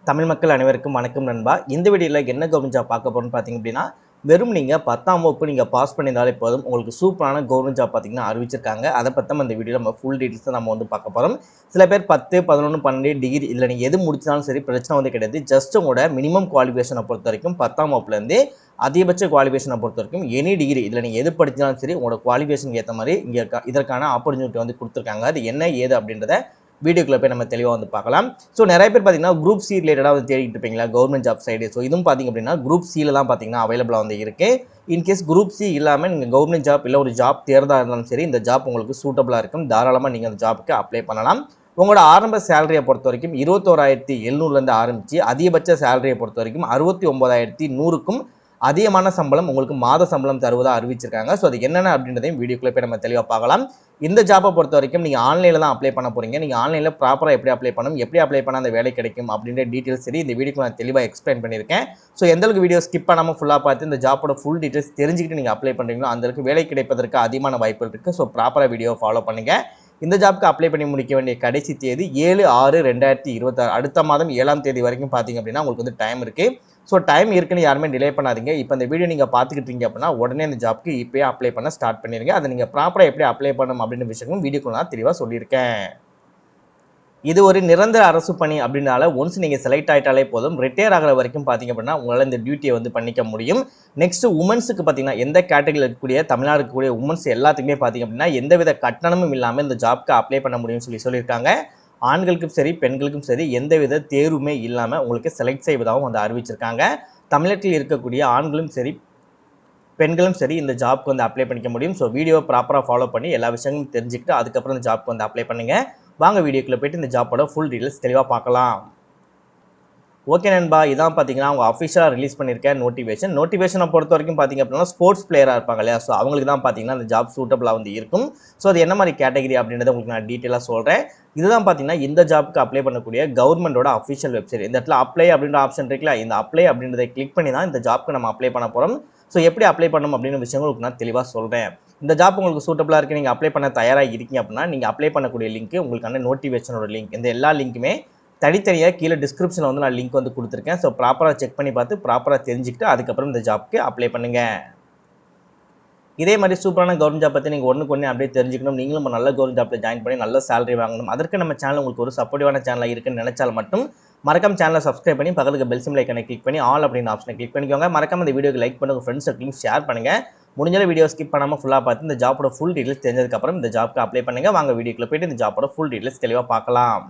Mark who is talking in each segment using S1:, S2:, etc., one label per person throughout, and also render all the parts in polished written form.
S1: தமிழ் மக்கள் அனைவருக்கும் வணக்கம் நண்பா. இந்த வீடியோவில் என்ன கவர்மெண்ட் ஜாப் பார்க்க போகிறோம்னு பார்த்தீங்க அப்படின்னா, வெறும் நீங்கள் 10ஆம் வகுப்பு நீங்கள் பாஸ் பண்ணியிருந்தாலே போதும், உங்களுக்கு சூப்பரான கவர்மெண்ட் ஜாப் பார்த்தீங்கன்னா அறிவிச்சிருக்காங்க. அதை பற்றி நம்ம இந்த வீடியோவில் நம்ம ஃபுல் டீட்டெயில்ஸை நம்ம வந்து பார்க்க போகிறோம். சில பேர் 10, 11, 12 டிகிரி இதில் நீங்கள் எது முடிச்சாலும் சரி பிரச்சனை வந்து கிடையாது. ஜஸ்ட் உங்களோட மினிமம் குவாலிஃபிகேஷனை பொறுத்த வரைக்கும் 10ஆம் வகுப்புலேருந்து அதிகபட்ச குவாலிஃபிகேஷனை பொறுத்த வரைக்கும் எனி டிகிரி இதில் நீங்கள் எது படித்தாலும் சரி உங்களோட குவாலிஃபிகேஷனுக்கு ஏற்ற மாதிரி இங்கே இதற்கான ஆப்பர்ச்சுனிட்டி வந்து கொடுத்துருக்காங்க. அது என்ன ஏது அப்படின்றத வீடியோக்குள்ள போய் நம்ம தெளிவாக வந்து பார்க்கலாம். ஸோ நிறைய பேர் பார்த்தீங்கன்னா குரூப் சி ரிலேட்டடாக வந்து தேடிட்டு இருப்பீங்களா கவர்மெண்ட் ஜாப் சைடு. ஸோ இதுவும் பார்த்தீங்க அப்படின்னா குரூப் சியில் தான் பார்த்தீங்கன்னா அவைலபிளாக வந்து இருக்குது. இன்கேஸ் குரூப் சி இல்லாமல் நீங்கள் கவர்மெண்ட் ஜாப் இல்லை ஒரு ஜாப் தேர்தா இருந்தாலும் சரி இந்த ஜாப் உங்களுக்கு சூட்டபுளாக இருக்கும். தாராளமாக நீங்கள் அந்த ஜாப்புக்கு அப்ளை பண்ணலாம். உங்களோட ஆரம்ப சேலரியை பொறுத்த வரைக்கும் 21,700 ஆரம்பித்து அதிகபட்ச சேலரியை பொறுத்த வரைக்கும் 69,100க்கும் அதிகமான சம்பளம் உங்களுக்கு மாத சம்பளம் தருவதாக அறிவிச்சிருக்காங்க. ஸோ அது என்னென்ன அப்படின்றதையும் வீடியோக்குள்ளே போய் நம்ம தெளிவாக பார்க்கலாம். இந்த ஜாப்பை பொறுத்த வரைக்கும் நீங்கள் ஆன்லைனில் தான் அப்ளை பண்ண போகிறீங்க. நீங்கள் ஆன்லைனில் ப்ராப்பராக எப்படி அப்ளை பண்ணணும், எப்படி அப்ளை பண்ணால் அந்த வேலை கிடைக்கும் அப்படின்ற டீட்டெயில்ஸ் சரி இந்த வீடியோக்கு நான் தெளிவாக எக்ஸ்பிளைன் பண்ணியிருக்கேன். ஸோ எந்தளவுக்கு வீடியோ ஸ்கிப் பண்ணாமல் ஃபுல்லாக பார்த்து இந்த ஜாப்போட ஃபுல் டீட்டெயில்ஸ் தெரிஞ்சுக்கிட்டு நீங்கள் அப்ளை பண்ணுறீங்களோ அந்தளவுக்கு வேலை கிடைப்பதற்கு அதிகமான வாய்ப்புகள் இருக்குது. ஸோ ப்ராப்பராக வீடியோ ஃபாலோ பண்ணுங்கள். இந்த ஜாப்க்கு அப்ளை பண்ணி முடிக்க வேண்டிய கடைசி தேதி 7/6/2026 அடுத்த மாதம் 7ஆம் தேதி வரைக்கும் பார்த்தீங்க அப்படின்னா உங்களுக்கு வந்து டைம் இருக்குது. ஸோ டைம் இருக்குன்னு யாருமே டிலே பண்ணாதீங்க. இப்போ இந்த வீடியோ நீங்கள் பார்த்துக்கிட்டீங்க அப்படின்னா உடனே அந்த ஜாப்க்கு இப்போயே அப்ளை பண்ண ஸ்டார்ட் பண்ணிடுங்க. அதை நீங்கள் ப்ராப்பராக எப்படி அப்ளை பண்ணணும் அப்படின்ற விஷயமும் வீடியோக்குள்ள நான் தெளிவாக சொல்லியிருக்கேன். இது ஒரு நிரந்தர அரசு பணி அப்படின்னால ஒன்ஸ் நீங்கள் செலக்ட் ஆகிட்டாலே போதும், ரிட்டையர் ஆகிற வரைக்கும் பார்த்தீங்க அப்படின்னா உங்களால் இந்த டியூட்டியை வந்து பண்ணிக்க முடியும். நெக்ஸ்ட் உமன்ஸுக்கு பார்த்தீங்கன்னா எந்த கேட்டகரியில் இருக்கக்கூடிய தமிழ்நாடு இருக்கக்கூடிய உமன்ஸ் எல்லாத்துக்குமே பார்த்தீங்க அப்படின்னா எந்தவித கட்டணமும் இல்லாமல் இந்த ஜாப்க்கு அப்ளை பண்ண முடியும்னு சொல்லியிருக்காங்க. ஆண்களுக்கும் சரி பெண்களுக்கும் சரி எந்தவித தேர்வுமே இல்லாமல் உங்களுக்கு செலக்ட் செய்வதாகவும் வந்து அறிவிச்சிருக்காங்க. தமிழகத்தில் இருக்கக்கூடிய ஆண்களும் சரி பெண்களும் சரி இந்த ஜாப்க்கு வந்து அப்ளை பண்ணிக்க முடியும். ஸோ வீடியோவை ப்ராப்பராக ஃபாலோ பண்ணி எல்லா விஷயங்களும் தெரிஞ்சுக்கிட்டு அதுக்கப்புறம் இந்த ஜாப்க்கு வந்து அப்ளை பண்ணுங்கள். வாங்க வீடியோக்குள்ளே போய்ட்டு இந்த ஜாப்போட ஃபுல் டீட்டெயில்ஸ் தெளிவாக பார்க்கலாம். ஓகே நண்பா, இதான் பார்த்தீங்கன்னா அவங்க அஃபிஷியலாக ரிலீஸ் பண்ணியிருக்க நோட்டிஃபிகேஷனை பொறுத்த வரைக்கும் பார்த்தீங்க அப்படின்னா ஸ்போர்ட்ஸ் பிளேயராக இருப்பாங்க இல்லையா, ஸோ அவங்களுக்கு தான் பார்த்தீங்கன்னா அந்த ஜாப் சூட்டபுளாக வந்து இருக்கும். ஸோ அது என்ன மாதிரி கேட்டகரி அப்படின்றத உங்களுக்கு நான் டீட்டெயிலாக சொல்கிறேன். இதுதான் பார்த்தீங்கன்னா இந்த ஜாப்புக்கு அப்ளை பண்ணக்கூடிய கவர்மெண்டோட அஃபிஷியல் வெப்சைட். இந்த இடத்துல அப்ளை அப்படின்ற ஆப்ஷன் இருக்குல்ல, இந்த அப்ளை அப்படின்றத கிளிக் பண்ணி தான் இந்த ஜாப்க்கு நம்ம அப்ளை பண்ண போகிறோம். ஸோ எப்படி அப்ளை பண்ணணும் அப்படின்ற விஷயங்களுக்கு நான் தெளிவாக சொல்கிறேன். இந்த ஜாப் உங்களுக்கு சூட்டபுளாக இருக்குது, நீங்கள் அப்ளை பண்ண தயாராக இருக்கீங்க அப்படின்னா நீங்கள் அப்ளை பண்ணக்கூடிய லிங்க் உங்களுக்கான நோட்டிஃபிகேஷனோட லிங்க் இந்த எல்லா லிங்க்குமே தனித்தனியாக கீழே டிஸ்கிரிப்ஷனில் வந்து நான் லிங்க் வந்து கொடுத்துருக்கேன். ஸோ ப்ராப்பராக செக் பண்ணி பார்த்து ப்ராப்பராக தெரிஞ்சுக்கிட்டு அதுக்கப்புறம் இந்த ஜாப்க்கு அப்ளை பண்ணுங்கள். இதே மாதிரி சூப்பரான கவர்மெண்ட் ஜாப் பற்றி நீங்கள் ஒன்றுக்கு ஒன்று அப்படியே தெரிஞ்சுக்கணும், நீங்களும் நல்ல கவர்மெண்ட் ஜாப்பில் ஜாயின் பண்ணி நல்ல சேலரி வாங்கணும், அதற்கு நம்ம சேனல் உங்களுக்கு ஒரு சப்போர்ட்டிவான சேனலாக இருக்குன்னு நினைச்சால் மட்டும் மறக்காம சேனலை சப்ஸ்கிரைப் பண்ணி பக்கத்துக்கு பெல் சிம்பிள் ஐக்கனை கிளிக் பண்ணி ஆல் அப்படின்னு ஆப்ஷனை கிளிக் பண்ணிக்கோங்க. மறக்காம இந்த வீடியோக்கு லைக் பண்ணுங்கள், ஃப்ரெண்ட்ஸ் சர்க்கிளும் ஷேர் பண்ணுங்கள். முடிஞ்சாலும் வீடியோ ஸ்கிப் பண்ணாமல் ஃபுல்லாக பார்த்து இந்த ஜாப்போட ஃபுல் டீட்டெயில்ஸ் தெரிஞ்சதுக்கப்புறம் இந்த ஜாப்க்கு அப்ளை பண்ணுங்கள். வாங்க வீடியோக்குள்ளே போய்ட்டு இந்த ஜாப்போட ஃபுல் டீட்டெயில்ஸ் தெளிவாக பார்க்கலாம்.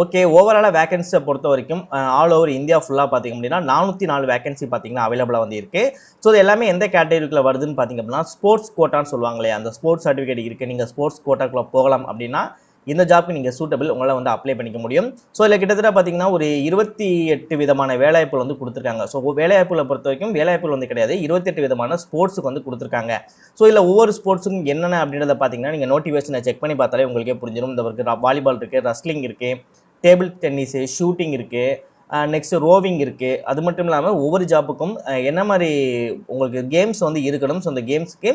S1: ஓகே, ஓவராலாக வேகன்சியை பொறுத்த வரைக்கும் ஆல் ஓவர் இந்தியா ஃபுல்லாக பார்த்திங்க அப்படின்னா 404 வேகன்சி பார்த்திங்கன்னா அவைலபிளாக வந்து இருக்குது. ஸோ இது எல்லாமே எந்த கேட்டகரிக்குள்ளே வருதுன்னு பார்த்திங்க அப்படின்னா ஸ்போர்ட்ஸ் கோட்டான்னு சொல்லுவாங்க இல்லையா, அந்த ஸ்போர்ட்ஸ் சர்டிஃபிகேட் இருக்குது, நீங்கள் ஸ்போர்ட்ஸ் கோட்டாக்குள்ளே போகலாம் அப்படின்னா இந்த ஜாப்க்கு நீங்கள் சூட்டபிள் உங்களால் வந்து அப்ளை பண்ணிக்க முடியும். ஸோ இதில் கிட்டத்தட்ட பார்த்திங்கன்னா ஒரு 28 விதமான வேலைவாய்ப்புகள் வந்து கொடுத்துருக்காங்க. ஸோ வேலைவாய்ப்புகளை பொறுத்த வரைக்கும் வேலைவாய்ப்புகள் வந்து கிடையாது, 28 விதமான ஸ்போர்ட்ஸுக்கு வந்து கொடுத்துருக்காங்க. ஸோ இதில் ஒவ்வொரு ஸ்போர்ட்ஸுக்கும் என்னென்ன அப்படின்றத பார்த்திங்கன்னா நீங்கள் நோட்டிஃபிகேஷனை செக் பண்ணி பார்த்தாலே உங்களுக்கே புரிஞ்சிடும். இந்த இருக்குது வாலிபால் இருக்குது, ரெஸ்லிங் இருக்குது, டேபிள் டென்னிஸு, ஷூட்டிங் இருக்குது, நெக்ஸ்ட்டு ரோவிங் இருக்குது. அது மட்டும் இல்லாமல் ஒவ்வொரு ஜாப்புக்கும் என்ன மாதிரி உங்களுக்கு கேம்ஸ் வந்து இருக்கணும். ஸோ அந்த கேம்ஸுக்கு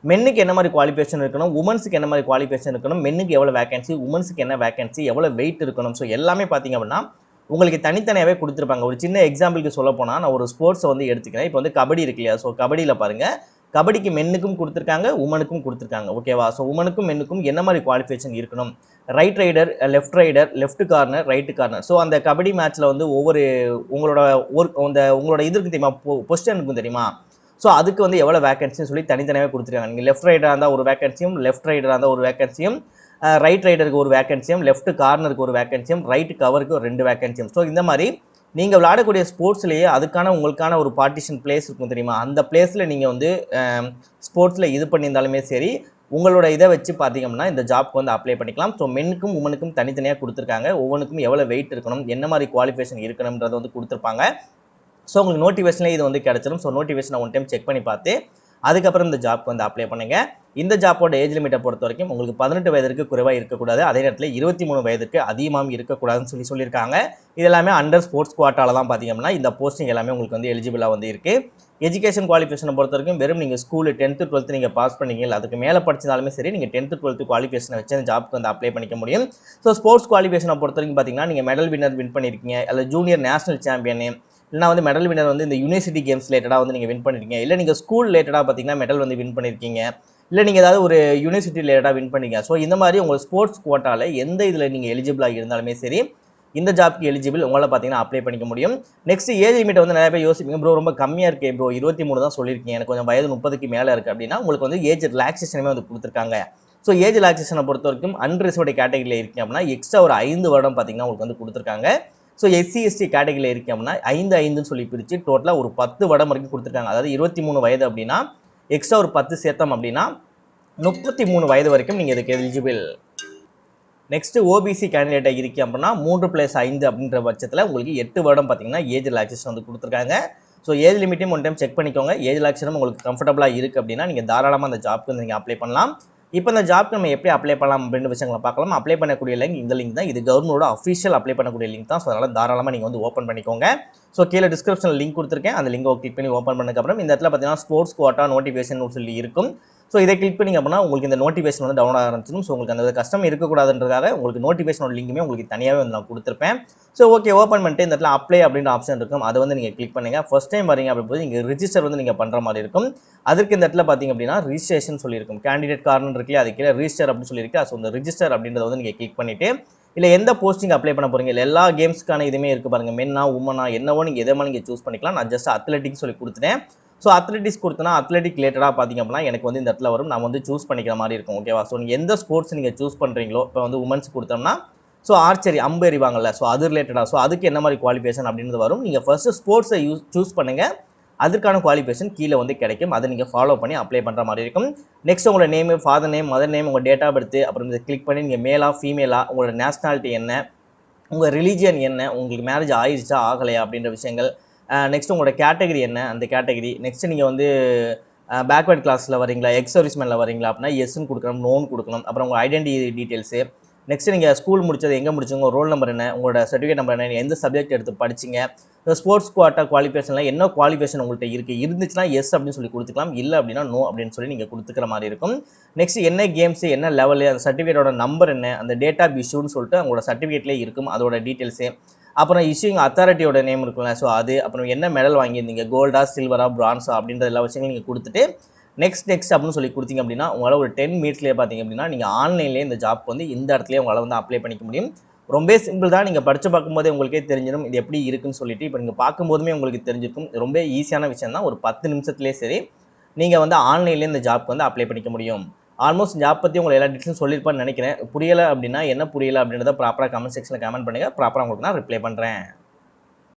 S1: மென்னுக்கு என்ன மாதிரி குவாலிஃபிகேஷன் இருக்கணும், உமன்ஸுக்கு என்ன மாதிரி குவாலிஃபிகேஷன் இருக்கணும், மென்னுக்கு எவ்வளோ வேகன்சி, உமன்ஸுக்கு என்ன வேகன்சி, எவ்வளோ வெயிட் இருக்கணும். ஸோ எல்லாமே பார்த்திங்க அப்படின்னா உங்களுக்கு தனித்தனியாகவே கொடுத்துருப்பாங்க. ஒரு சின்ன எக்ஸாம்பிளுக்கு சொல்ல போனால் நான் ஒரு ஸ்போர்ட்ஸை வந்து எடுத்துக்கிறேன். இப்போ வந்து கபடி இருக்கு இல்லையா, ஸோ கபடியில் பாருங்கள் கபடிக்கு மென்னுக்கும் கொடுத்துருக்காங்க, உமனுக்கும் கொடுத்துருக்காங்க. ஓகேவா, ஸோ உமனுக்கும் மென்னுக்கும் என்ன மாதிரி குவாலிஃபிகேஷன் இருக்கணும், right raider, left corner, right corner. So அந்த கபடி மேட்ச்சில் வந்து ஒவ்வொரு உங்களோட இது இருக்குது தெரியுமா, பொசிஷன் இருக்கும் தெரியுமா, ஸோ அதுக்கு வந்து எவ்வளோ வேகன்சின்னு சொல்லி தனித்தனியாகவே கொடுத்துருக்காங்க. நீங்கள் லெஃப்ட் ரைடராக இருந்தால் ஒரு வேகன்சியும், லெஃப்ட் ரைடராக இருந்தால் ஒரு வேகன்சியும், ரைட் ரைடருக்கு ஒரு வேகன்சியும், லெஃப்ட் கார்னருக்கு ஒரு வேகன்சியும், ரைட் கவருக்கு ஒரு 2 வேகன்சியும். ஸோ இந்த மாதிரி நீங்கள் விளையாடக்கூடிய ஸ்போர்ட்ஸ்லேயே அதுக்கான உங்களுக்கான ஒரு பார்ட்டிஷன் பிளேஸ் இருக்கும் தெரியுமா, அந்த பிளேஸில் நீங்கள் வந்து ஸ்போர்ட்ஸில் இது பண்ணியிருந்தாலுமே சரி உங்களோட இதை வச்சு பார்த்தீங்கன்னா இந்த ஜாப்க்கு வந்து அப்ளை பண்ணிக்கலாம். ஸோ மென்னுக்கும் உமனுக்கும் தனித்தனியாக கொடுத்துருக்காங்க. ஒவ்வொன்றுக்கும் எவ்வளோ வெயிட் இருக்கணும், என்ன மாதிரி குவாலிஃபிகேஷன் இருக்கணும்ன்றதை வந்து கொடுத்துருப்பாங்க. ஸோ உங்களுக்கு நோட்டிஃபிகேஷன்லேயே இது வந்து கிடச்சிடும். ஸோ நோட்டிஃபிகேஷனை ஒன் டைம் செக் பண்ணி பார்த்து அதுக்கப்புறம் இந்த ஜாப்க்கு வந்து அப்ளை பண்ணுங்க. இந்த ஜாப்போட ஏஜ் லிமிட்ட பொறுத்தவரைக்கும் உங்களுக்கு 18 வயதிற்கு குறைவா இருக்கக்கூடாது. அதே நேரத்தில 23 வயதுக்கு அதிகமாவும் இருக்கக்கூடாதுன்னு சொல்லியிருக்காங்க. இது எல்லாமே அண்டர் ஸ்போர்ட்ஸ் குவாட்டால தான் பார்த்தீங்க அப்படின்னா, இந்த போஸ்டிங் எல்லாமே உங்களுக்கு வந்து எலிஜிபிளா வந்து இருக்கு. எஜுகேஷன் குவாலிஃபிகேஷன பொறுத்தவரைக்கும் வெறும் நீங்க ஸ்கூல் 10த், 12த் நீங்க பாஸ் பண்ணீங்க இல்ல அதுக்கு மேல படிச்சிருந்தாலுமே சரி, நீங்க 10த், 12த் குவாலிஃபிகேஷன வச்சு அந்த ஜாப்க்கு வந்து அப்ளை பண்ணிக்க முடியும். ஸோ ஸ்போர்ட்ஸ் குவாலிஃபிகேஷன பொறுத்தவரைக்கும் பார்த்தீங்கன்னா, நீங்க மெடல் வின் பண்ணியிருக்கீங்க, அல்ல ஜூனியர் நேஷனல் சாம்பியன் இல்லனா வந்து மெடல் வின்னர் வந்து இந்த யுனிவர்சிட்டி கேம்ஸ் ரிலேட்டடா வந்து நீங்க வின் பண்ணிருக்கீங்க. இல்ல நீங்க ஸ்கூல் ரிலேட்டடா பார்த்தீங்கன்னா மெடல் வந்து வின் பண்ணியிருக்கீங்க. இல்ல நீங்க ஏதாவது ஒரு யூனிவர்சிட்டி ரிலேட்டடா வின் பண்ணீங்க. ஸோ இந்த மாதிரி உங்க ஸ்போர்ட்ஸ் குவாட்டால எந்த இதுல நீங்க எலிஜிபிளா இருந்தாலுமே சரி, இந்த ஜாப்க்கு எலிஜிபிள் உங்களால பார்த்தீங்கன்னா அப்ளை பண்ணிக்க முடியும். நெக்ஸ்ட் ஏஜ் லிமிட் வந்து நிறைய பேர் யோசிப்பீங்க, ப்ரோ ரொம்ப கம்மியா இருக்கே ப்ரோ 23 தான் சொல்லியிருக்கீங்க. எனக்கு கொஞ்சம் வயது 30க்கு மேல இருக்கு அப்படின்னா, உங்களுக்கு வந்து ஏஜ் ரிலாக்சேஷனுமே வந்து குடுத்துருக்காங்க. ஸோ ஏஜ் ரிலாக்சேஷனை பொறுத்தவரைக்கும் அன்ரிசர்வ்டு கேட்டகரியில் இருக்கீங்க அப்படின்னா எக்ஸ்ட்ரா ஒரு 5 வருடம் பார்த்தீங்கன்னா உங்களுக்கு வந்து கொடுத்துருக்காங்க. ஸோ எஸ்சி எஸ்டி கேட்டகரியில் இருக்கீங்க அப்படின்னா 5 சொல்லி பிரித்து டோட்டலாக ஒரு 10 வருடம் வரைக்கும் கொடுத்துருக்காங்க. அதாவது 23 வயது அப்படின்னா எக்ஸ்ட்ரா ஒரு 10 சேர்த்தோம் அப்படின்னா 33 வயது வரைக்கும் நீங்கள் இதுக்கு எலிஜிபிள். நெக்ஸ்ட் ஓபிசி கேண்டிடேட்டா இருக்கு அப்படின்னா 3+5 அப்படின்ற பட்சத்தில் உங்களுக்கு 8 வருடம் பார்த்தீங்கன்னா ஏஜ் ரிலாக்சேஷன் வந்து கொடுத்துருக்காங்க. ஸோ ஏஜ் லிமிட்டையும் ஒன் டைம் செக் பண்ணிக்கோங்க. ஏஜ் ரிலாக்சேஷனும் உங்களுக்கு கம்ஃபர்டபுளாக இருக்குது அப்படின்னா நீங்கள் தாராளமாக அந்த ஜாப்க்கு வந்து நீங்கள் அப்ளை பண்ணலாம். இப்போ இந்த ஜாப்க்கு நம்ம எப்படி அப்ளை பண்ணலாம் அப்படின்ற விஷயங்களை பார்க்கலாம். அப்ளை பண்ணக்கூடிய லிங்க் இந்த லிங்க் தான். இது கவர்மெண்டோட அஃபிஷியல் அப்ளை பண்ணக்கூடிய லிங்க் தான். ஸோ அதனால் தாராளமாக நீங்கள் வந்து ஓப்பன் பண்ணிக்கோங்க. ஸோ கீழே டிஸ்கிரிப்ஷனில் லிங்க் கொடுத்துருக்கேன். அந்த லிங்கை கிளிக் பண்ணி ஓப்பன் பண்ணதுக்கப்புறம் இந்த இடத்துல பார்த்தீங்கன்னா ஸ்போர்ட்ஸ் குவாட்டா நோட்டிஃபிகேஷன் சொல்லி இருக்கும். ஸோ இதை கிளிக் பண்ணிங்க அப்படின்னா உங்களுக்கு இந்த நோட்டிஃபிகேஷன் வந்து டவுன்லோட் ஆரம்பிச்சிடும். ஸோ உங்களுக்கு அந்த கஷ்டம் இருக்கக்கூடாதுன்றதுக்காக உங்களுக்கு நோட்டிஃபிகேஷனோட லிங்குமே உங்களுக்கு தனியாகவே வந்து நான் கொடுத்துருப்பேன். ஸோ ஓகே ஓப்பன் பண்ணிட்டு இந்த இடத்துல அப்ளை அப்படின்ற ஆப்ஷன் இருக்கும். அதை வந்து நீங்கள் கிளிக் பண்ணுங்கள். ஃபர்ஸ்ட் டைம் வரீங்க அப்படிங்கும்போது நீங்கள் ரிஜிஸ்டர் வந்து நீங்கள் பண்ணுற மாதிரி இருக்கும். அதற்கு இந்த இடத்துல பார்த்தீங்க அப்படின்னா ரிஜிஸ்ட்ரேஷன் சொல்லியிருக்கும். கேண்டிடேட் கார்னர் இருக்குல்லையா, அது கீழே ரிஜிஸ்டர் அப்படின்னு சொல்லியிருக்கு. ஸோ இந்த ரிஜிஸ்டர் அப்படின்றத வந்து நீங்கள் கிளிக் பண்ணிட்டு இல்லை எந்த போஸ்டிங் அப்ளை பண்ண போகிறீங்க இல்லை எல்லா கேம்ஸ்க்கான இதுவுமே இருக்குது பாருங்கள். மென்னா உமனா என்னவோ நீங்கள் எதை நீங்கள் சூஸ் பண்ணிக்கலாம். நான் ஜஸ்ட் அத்லெட்டிக்ஸ் சொல்லி கொடுத்துட்டேன். ஸோ அத்லெட்டிக்ஸ் கொடுத்தனா அத்லெட்டிக் ரிலேட்டடாக பார்த்தீங்க அப்படின்னா எனக்கு வந்து இந்த இடத்துல வரும். நான் வந்து சூஸ் பண்ணிக்கிற மாதிரி இருக்கும். ஓகேவா. ஸோ நீங்கள் எந்த ஸ்போர்ட்ஸ் நீங்கள் சூஸ் பண்ணுறீங்களோ இப்போ வந்து உமன்ஸ் கொடுத்தோம்னா ஸோ ஆர்ச்சரி அம்பு எறிவாங்கல்ல, ஸோ அது ரிலேட்டடாக ஸோ அதுக்கு என்ன மாதிரி குவாலிஃபிகேஷன் அப்படின்றது வரும். நீங்கள் ஃபர்ஸ்ட்டு ஸ்போர்ட்ஸை சூஸ் பண்ணுங்கள். அதுக்கான குவாலிஃபிகேஷன் கீழே வந்து கிடைக்கும். அதை நீங்கள் ஃபாலோ பண்ணி அப்ளை பண்ணுற மாதிரி இருக்கும். நெக்ஸ்ட் உங்களோட name, father name, mother name, உங்கள் டேட் ஆஃப் பர்த், அப்புறம் இதை கிளிக் பண்ணி நீங்கள் மேலா ஃபீமேலா, உங்களோட நேஷனாலிட்டி என்ன, உங்கள் ரிலீஜியன் என்ன, உங்களுக்கு மேரேஜ் ஆயிடுச்சா ஆகலையா அப்படின்ற விஷயங்கள். நெக்ஸ்ட் உங்களோட கேட்டகரி என்ன, அந்த கேட்டகரி. நெக்ஸ்ட் நீங்கள் வந்து பேக்வர்ட் கிளாஸில் வரீங்களா, எக்ஸ் சர்வீஸ்மேனில் வரீங்களா அப்படின்னா எஸ்ன்னு கொடுக்கணும், நோன்னு கொடுக்கணும். அப்புறம் உங்கள் ஐடென்டிட்டி டீட்டெயில்ஸு. நெக்ஸ்ட் நீங்கள் ஸ்கூல் முடிச்சது எங்கே முடிச்சிங்க, ரோல் நம்பர் என்ன, உங்களோட சர்டிஃபிகேட் நம்பர் என்ன, எந்த சப்ஜெக்ட் எடுத்து படிச்சிங்க, இந்த ஸ்போர்ட்ஸ் குவாட்டா குவாலிஃபிகேஷனில் என்ன குவாலிஃபிகேஷன் உங்கள்கிட்ட இருந்துச்சுன்னா எஸ் அப்படின்னு சொல்லி கொடுத்துக்கலாம். இல்லை அப்படின்னா நோ அப்படின்னு சொல்லி நீங்கள் கொடுத்துக்கிற மாதிரி இருக்கும். நெக்ஸ்ட் என்ன கேம்ஸ், என்ன லெவலு, அந்த சர்டிஃபிகேட்டோட நம்பர் என்ன, அந்த டேட் ஆஃப் இஷ்யூன்னு சொல்லிட்டு உங்களோட சர்டிஃபிகேட்லேயே இருக்கும் அதோட டீட்டெயில்ஸு. அப்புறம் இஷ்யூங் அத்தாரிட்டியோட நேம் இருக்குல்ல, ஸோ அது. அப்புறம் என்ன மெடல் வாங்கியிருந்தீங்க, கோல்டா சில்வரா பிரான்ஸா அப்படின்ற எல்லா விஷயங்களும் நீங்கள் கொடுத்துட்டு நெக்ஸ்ட் அப்படின்னு சொல்லி கொடுத்தீங்க அப்படின்னா உங்களால் ஒரு 10 மினிட்ஸ்லேயே பார்த்தீங்க அப்படின்னா நீங்கள் ஆன்லைன்லேயே இந்த ஜாப் வந்து இந்த இடத்துலேயே உங்களால் வந்து அப்ளை பண்ணிக்க முடியும். ரொம்ப சிம்பிள் தான். நீங்கள் படித்து பார்க்கும்போதே உங்களுக்கே தெரிஞ்சிடும் இது எப்படி இருக்குன்னு சொல்லிட்டு. இப்போ நீங்கள் பார்க்கும்போதுமே உங்களுக்கு தெரிஞ்சிருக்கும். ரொம்ப ஈஸியான விஷயம் தான். ஒரு 10 நிமிஷத்துலேயே சரி நீங்கள் வந்து ஆன்லைன்லேயே இந்த ஜாப்க்கு வந்து அப்ளை பண்ணிக்க முடியும். ஆல்மோஸ்ட் ஜாப் பற்றி உங்களுக்கு எல்லா டீட்டெயிலும் சொல்லியிருப்பான்னு நினைக்கிறேன். புரியலை அப்படின்னா என்ன புரியலை அப்படின்றத ப்ராப்பராக கமெண்ட் செக்ஷனில் கமெண்ட் பண்ணுங்கள். ப்ராப்பராக உங்களுக்கு நான் ரிப்ளை பண்ணுறேன்.